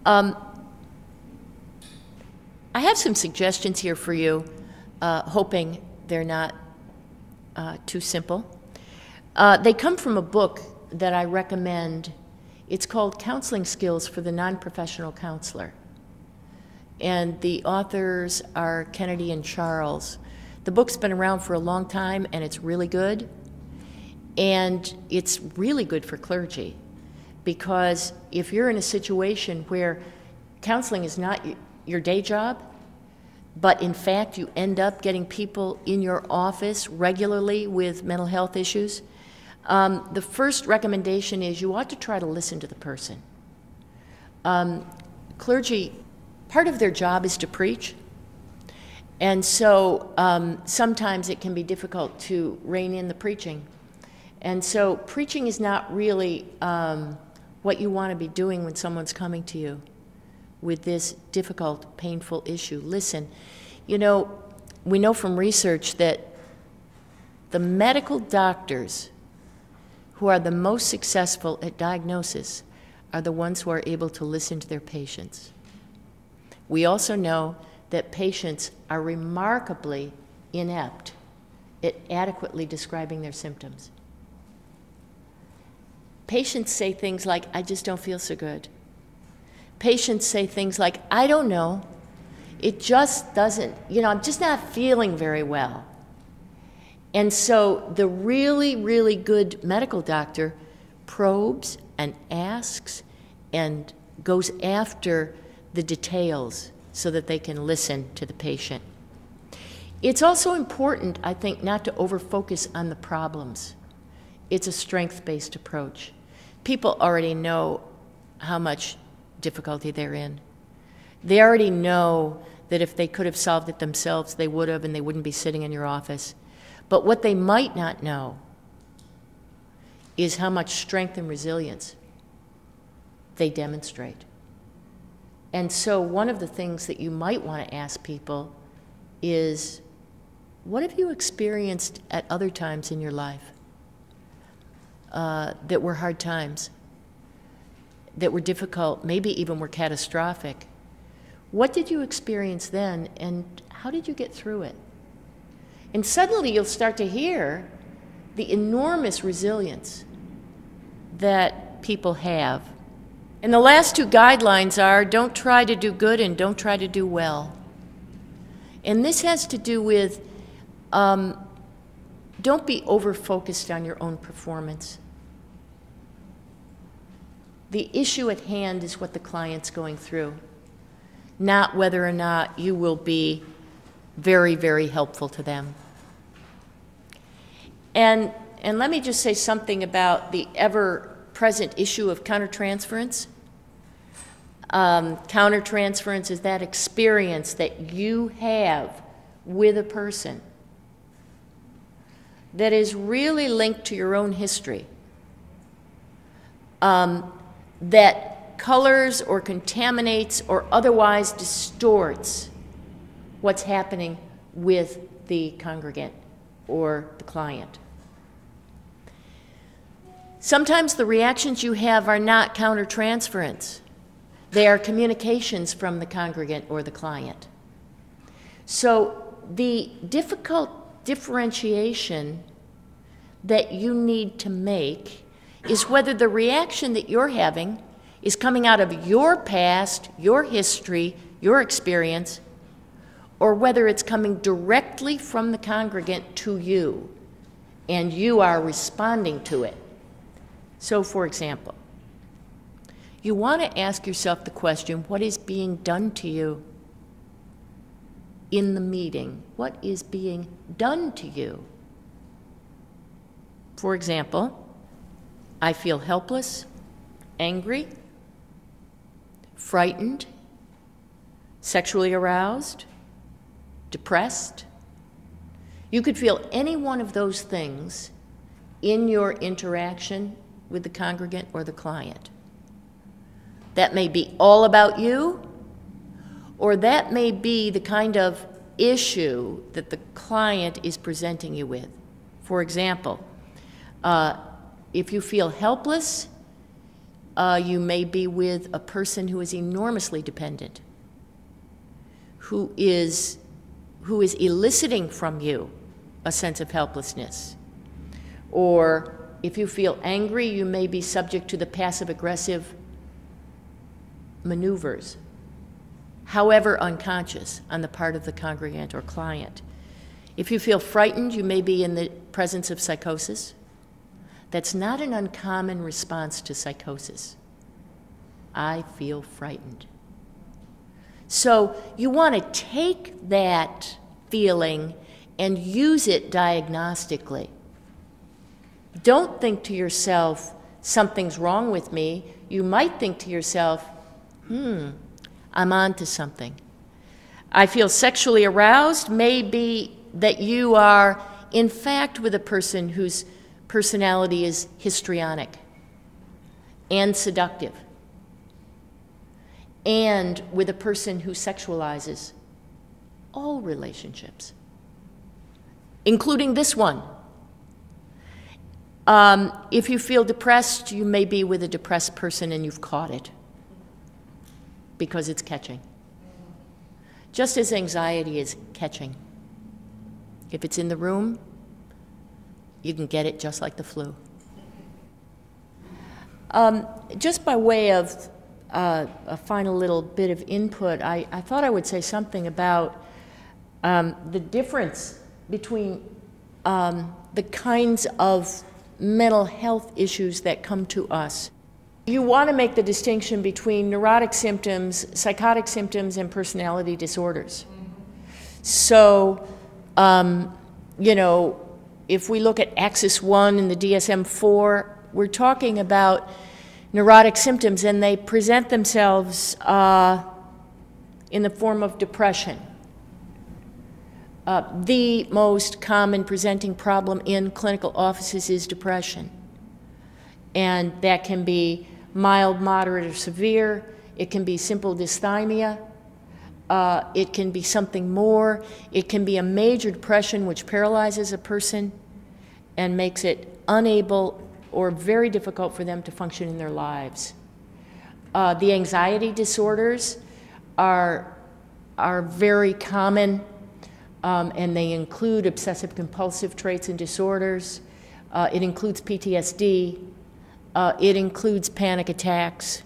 I have some suggestions here for you, hoping they're not too simple. They come from a book that I recommend. It's called Counseling Skills for the Non-Professional Counselor. And the authors are Kennedy and Charles. The book's been around for a long time, and it's really good. And it's really good for clergy, because if you're in a situation where counseling is not your day job, but in fact you end up getting people in your office regularly with mental health issues, the first recommendation is you ought to try to listen to the person. Clergy, part of their job is to preach, and so sometimes it can be difficult to rein in the preaching. And so preaching is not really what you want to be doing when someone's coming to you with this difficult, painful issue. Listen, you know, we know from research that the medical doctors who are the most successful at diagnosis are the ones who are able to listen to their patients. We also know that patients are remarkably inept at adequately describing their symptoms. Patients say things like, I just don't feel so good. Patients say things like, I don't know, it just doesn't, you know, I'm just not feeling very well. And so the really, really good medical doctor probes and asks and goes after the details so that they can listen to the patient. It's also important, I think, not to over-focus on the problems. It's a strength-based approach. People already know how much difficulty they're in. They already know that if they could have solved it themselves, they would have, and they wouldn't be sitting in your office. But what they might not know is how much strength and resilience they demonstrate. And so one of the things that you might want to ask people is, what have you experienced at other times in your life that were hard times, that were difficult, maybe even were catastrophic? What did you experience then, and how did you get through it? And suddenly you'll start to hear the enormous resilience that people have. And the last two guidelines are, don't try to do good and don't try to do well. And this has to do with, don't be over-focused on your own performance. The issue at hand is what the client's going through, not whether or not you will be very, very helpful to them. And let me just say something about the ever-present issue of countertransference. Countertransference is that experience that you have with a person that is really linked to your own history, that colors or contaminates or otherwise distorts what's happening with the congregant or the client. Sometimes the reactions you have are not countertransference. They are communications from the congregant or the client. So the difficult differentiation that you need to make is whether the reaction that you're having is coming out of your past, your history, your experience, or whether it's coming directly from the congregant to you, and you are responding to it. So, for example, you want to ask yourself the question, what is being done to you in the meeting? What is being done to you? For example, I feel helpless, angry, frightened, sexually aroused, depressed. You could feel any one of those things in your interaction with the congregant or the client. That may be all about you, or that may be the kind of issue that the client is presenting you with. For example, if you feel helpless, you may be with a person who is enormously dependent, who is eliciting from you a sense of helplessness. Or if you feel angry, you may be subject to the passive-aggressive maneuvers, however unconscious, on the part of the congregant or client. If you feel frightened, you may be in the presence of psychosis. That's not an uncommon response to psychosis. I feel frightened. So you want to take that feeling and use it diagnostically. Don't think to yourself, something's wrong with me. You might think to yourself, I'm on to something. I feel sexually aroused may be that you are, in fact, with a person whose personality is histrionic and seductive, and with a person who sexualizes all relationships, including this one. If you feel depressed, you may be with a depressed person and you've caught it because it's catching. Just as anxiety is catching. If it's in the room, you can get it just like the flu. Just by way of a final little bit of input, I thought I would say something about the difference between the kinds of mental health issues that come to us. You want to make the distinction between neurotic symptoms, psychotic symptoms, and personality disorders. So, you know, if we look at Axis 1 and the DSM-4, we're talking about neurotic symptoms, and they present themselves in the form of depression. The most common presenting problem in clinical offices is depression. And that can be mild, moderate, or severe. It can be simple dysthymia. It can be something more. It can be a major depression which paralyzes a person and makes it unable or very difficult for them to function in their lives. The anxiety disorders are very common, and they include obsessive-compulsive traits and disorders. It includes PTSD. It includes panic attacks.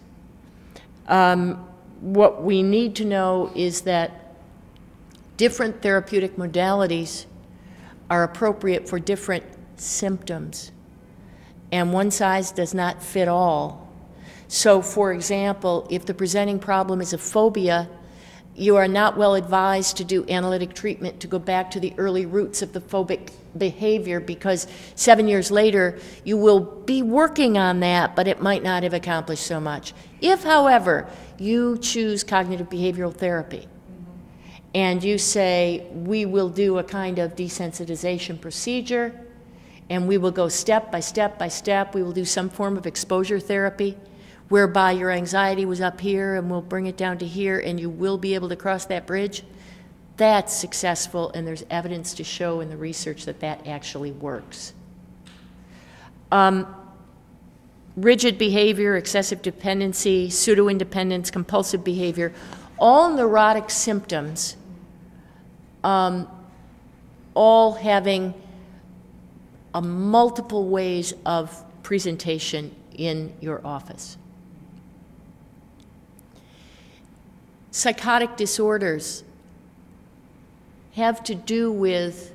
What we need to know is that different therapeutic modalities are appropriate for different symptoms, and one size does not fit all. So, for example, if the presenting problem is a phobia, you are not well advised to do analytic treatment to go back to the early roots of the phobic behavior, because 7 years later you will be working on that, but it might not have accomplished so much. If, however, you choose cognitive behavioral therapy and you say, we will do a kind of desensitization procedure and we will go step by step by step, we will do some form of exposure therapy whereby your anxiety was up here and we'll bring it down to here and you will be able to cross that bridge, that's successful, and there's evidence to show in the research that that actually works. Rigid behavior, excessive dependency, pseudo-independence, compulsive behavior, all neurotic symptoms, all having multiple ways of presentation in your office. Psychotic disorders have to do with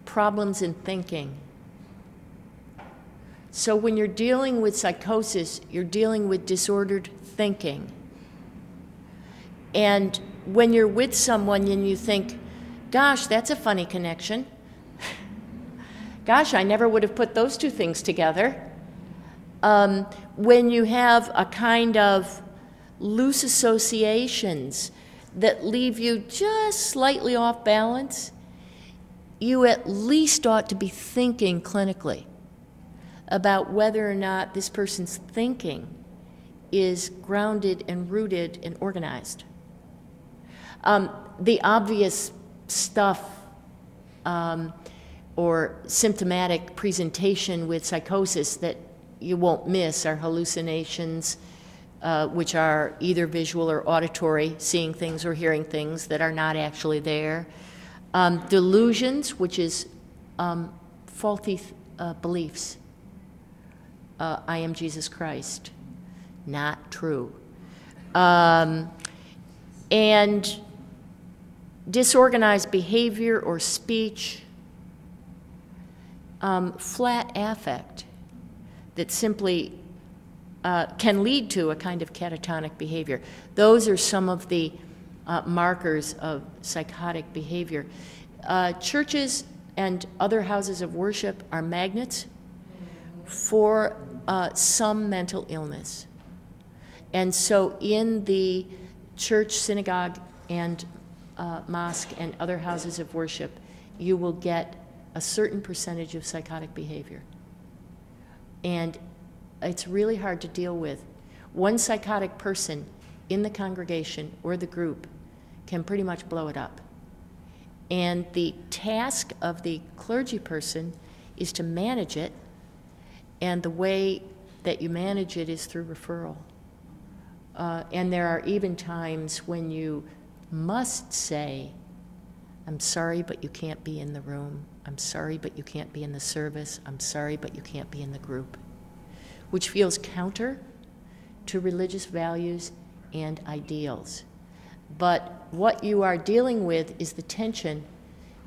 problems in thinking. So when you're dealing with psychosis, you're dealing with disordered thinking. And when you're with someone and you think, gosh, that's a funny connection. Gosh, I never would have put those two things together. When you have a kind of loose associations that leave you just slightly off balance, you at least ought to be thinking clinically about whether or not this person's thinking is grounded and rooted and organized. The obvious stuff or symptomatic presentation with psychosis that you won't miss are hallucinations, which are either visual or auditory, seeing things or hearing things that are not actually there. Delusions, which is faulty beliefs. I am Jesus Christ. Not true. And disorganized behavior or speech, flat affect that simply can lead to a kind of catatonic behavior. Those are some of the markers of psychotic behavior. Churches and other houses of worship are magnets for some mental illness. And so in the church, synagogue, and mosque and other houses of worship, you will get a certain percentage of psychotic behavior. And it's really hard to deal with. One psychotic person in the congregation or the group can pretty much blow it up. And the task of the clergy person is to manage it, and the way that you manage it is through referral. And there are even times when you must say, I'm sorry, but you can't be in the room. I'm sorry, but you can't be in the service. I'm sorry, but you can't be in the group, which feels counter to religious values and ideals. But what you are dealing with is the tension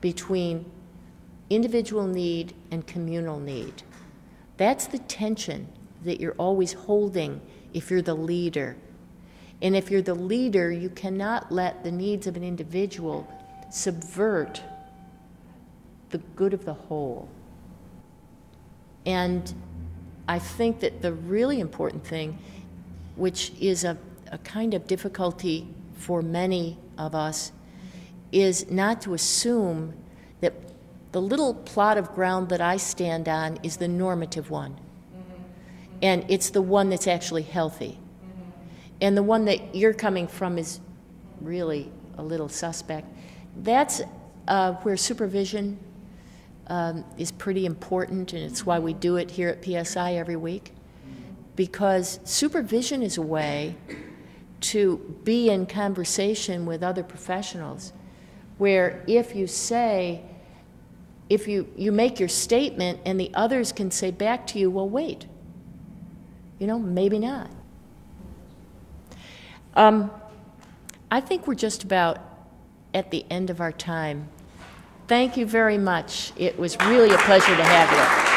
between individual need and communal need. That's the tension that you're always holding if you're the leader. And if you're the leader, you cannot let the needs of an individual subvert the good of the whole. And I think that the really important thing, which is a kind of difficulty for many of us, is not to assume that the little plot of ground that I stand on is the normative one. And it's the one that's actually healthy. And the one that you're coming from is really a little suspect. That's where supervision is pretty important, and it's why we do it here at PSI every week. Because supervision is a way to be in conversation with other professionals, where if you say, if you make your statement and the others can say back to you, well, wait, maybe not. I think we're just about at the end of our time. Thank you very much. It was really a pleasure to have you.